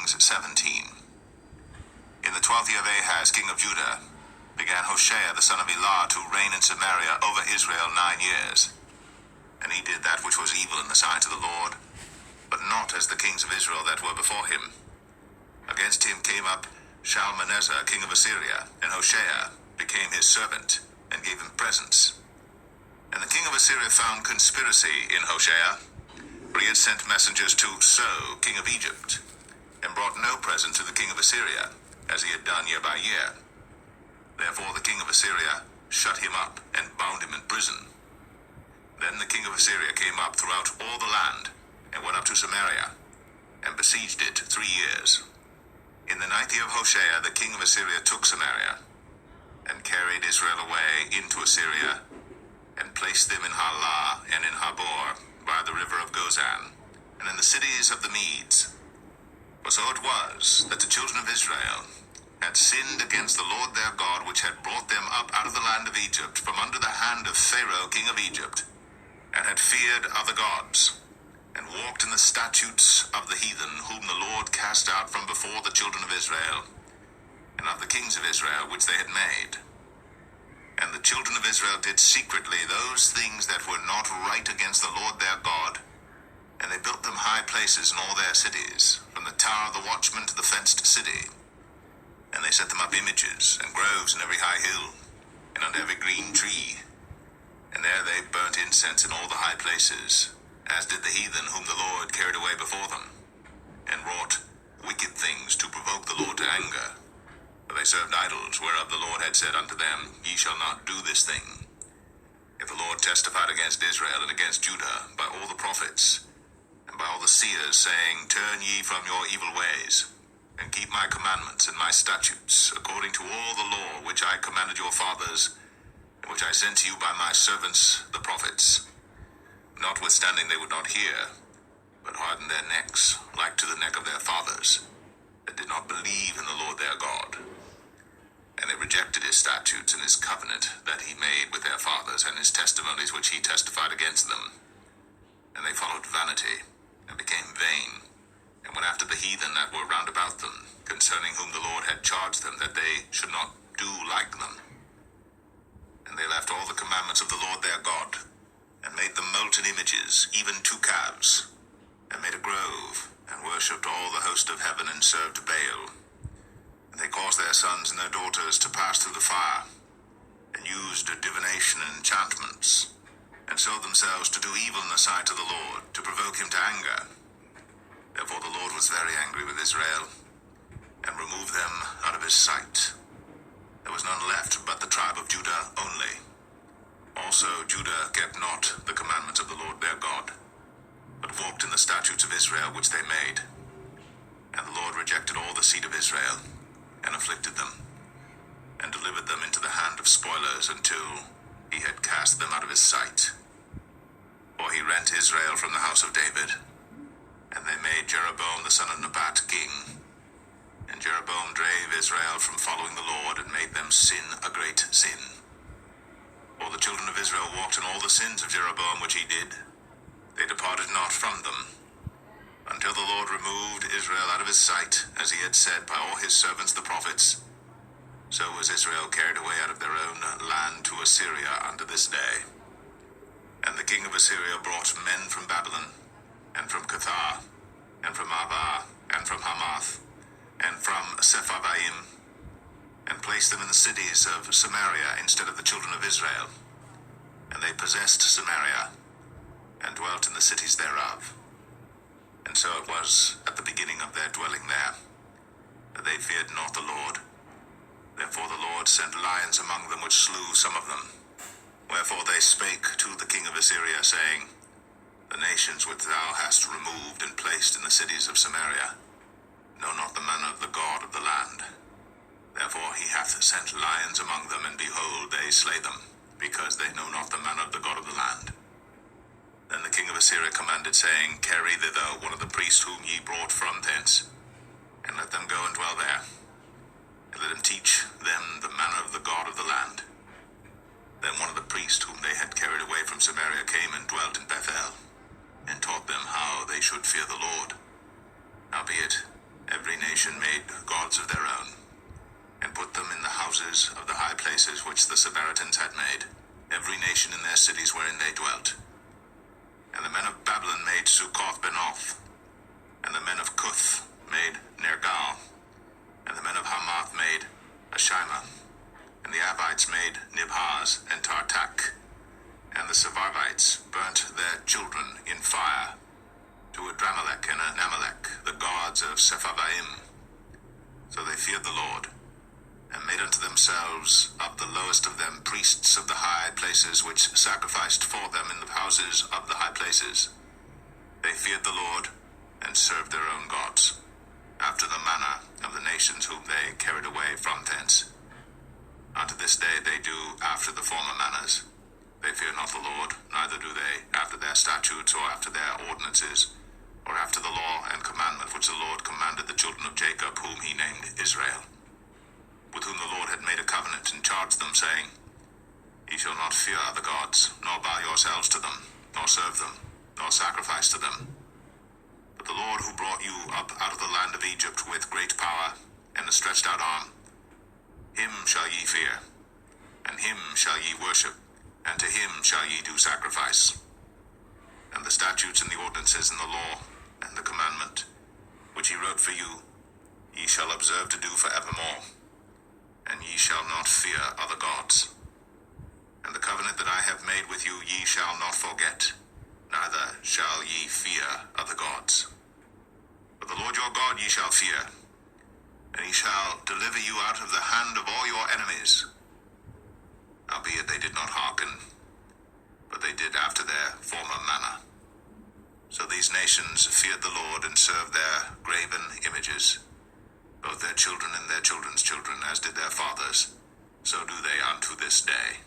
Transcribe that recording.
Kings 17. In the 12th year of Ahaz, king of Judah, began Hoshea the son of Elah to reign in Samaria over Israel 9 years. And he did that which was evil in the sight of the Lord, but not as the kings of Israel that were before him. Against him came up Shalmaneser, king of Assyria, and Hoshea became his servant, and gave him presents. And the king of Assyria found conspiracy in Hoshea, for he had sent messengers to So, king of Egypt, and brought no present to the king of Assyria, as he had done year by year. Therefore the king of Assyria shut him up, and bound him in prison. Then the king of Assyria came up throughout all the land, and went up to Samaria, and besieged it 3 years. In the 9th year of Hoshea, the king of Assyria took Samaria, and carried Israel away into Assyria, and placed them in Halah and in Habor, by the river of Gozan, and in the cities of the Medes. For so it was, that the children of Israel had sinned against the Lord their God, which had brought them up out of the land of Egypt, from under the hand of Pharaoh king of Egypt, and had feared other gods, and walked in the statutes of the heathen, whom the Lord cast out from before the children of Israel, and of the kings of Israel which they had made. And the children of Israel did secretly those things that were not right against the Lord their God, and they built them high places in all their cities, from the tower of the watchman to the fenced city. And they set them up images and groves in every high hill, and under every green tree. And there they burnt incense in all the high places, as did the heathen whom the Lord carried away before them, and wrought wicked things to provoke the Lord to anger. For they served idols, whereof the Lord had said unto them, Ye shall not do this thing. If the Lord testified against Israel and against Judah by all the prophets, and by all the seers, saying, Turn ye from your evil ways, and keep my commandments and my statutes, according to all the law which I commanded your fathers, and which I sent to you by my servants the prophets. Notwithstanding they would not hear, but hardened their necks, like to the neck of their fathers, that did not believe in the Lord their God. And they rejected his statutes and his covenant that he made with their fathers, and his testimonies which he testified against them. And they followed vanity, and became vain, and went after the heathen that were round about them, concerning whom the Lord had charged them that they should not do like them. And they left all the commandments of the Lord their God, and made them molten images, even 2 calves, and made a grove, and worshipped all the host of heaven, and served Baal. And they caused their sons and their daughters to pass through the fire, and used divination and enchantments, and sold themselves to do evil in the sight of the Lord, to provoke him to anger. Therefore the Lord was very angry with Israel, and removed them out of his sight. There was none left but the tribe of Judah only. Also Judah kept not the commandments of the Lord their God, but walked in the statutes of Israel which they made. And the Lord rejected all the seed of Israel, and afflicted them, and delivered them into the hand of spoilers, until he had cast them out of his sight. For he rent Israel from the house of David, and they made Jeroboam the son of Nebat king. And Jeroboam drave Israel from following the Lord, and made them sin a great sin. For the children of Israel walked in all the sins of Jeroboam which he did. They departed not from them, until the Lord removed Israel out of his sight, as he had said by all his servants the prophets. So was Israel carried away out of their own land to Assyria unto this day. And the king of Assyria brought men from Babylon, and from Cathar, and from Abba, and from Hamath, and from Sepharvaim, and placed them in the cities of Samaria instead of the children of Israel. And they possessed Samaria, and dwelt in the cities thereof. And so it was at the beginning of their dwelling there, that they feared not the Lord. Therefore the Lord sent lions among them, which slew some of them. Wherefore they spake to the king of Assyria, saying, The nations which thou hast removed and placed in the cities of Samaria know not the manner of the God of the land. Therefore he hath sent lions among them, and behold, they slay them, because they know not the manner of the God of the land. Then the king of Assyria commanded, saying, Carry thither one of the priests whom ye brought from thence, and let them go and dwell there, and let him teach them the manner of the God of the land. Then one of the priests whom they had carried away from Samaria came and dwelt in Bethel, and taught them how they should fear the Lord. Howbeit, Every nation made gods of their own, and put them in the houses of the high places which the Samaritans had made, every nation in their cities wherein they dwelt. And the men of Babylon made Succoth-Benoth, and the men of Cuth made Nergal, and the men of Hamath made Ashima, and the Avites made Nibhaz and Tartak, and the Sepharvites burnt their children in fire to Adramelech and Anamelech, the gods of Sepharvaim. So they feared the Lord, and made unto themselves of the lowest of them priests of the high places, which sacrificed for them in the houses of the high places. They feared the Lord, and served their own gods, after the manner of the nations whom they carried away from thence. Unto this day they do after the former manners. They fear not the Lord, neither do they after their statutes, or after their ordinances, or after the law and commandment which the Lord commanded the children of Jacob, whom he named Israel, with whom the Lord had made a covenant, and charged them, saying, Ye shall not fear other gods, nor bow yourselves to them, nor serve them, nor sacrifice to them. But the Lord who brought you up out of the land of Egypt with great power and a stretched out arm, him shall ye fear, and him shall ye worship, and to him shall ye do sacrifice. And the statutes and the ordinances and the law and the commandment, which he wrote for you, ye shall observe to do for evermore, and ye shall not fear other gods. And the covenant that I have made with you ye shall not forget, neither shall ye fear other gods. But the Lord your God ye shall fear, and he shall deliver you out of the hand of all your enemies. Howbeit they did not hearken, but they did after their former manner. So these nations feared the Lord, and served their graven images, both their children and their children's children, as did their fathers, so do they unto this day.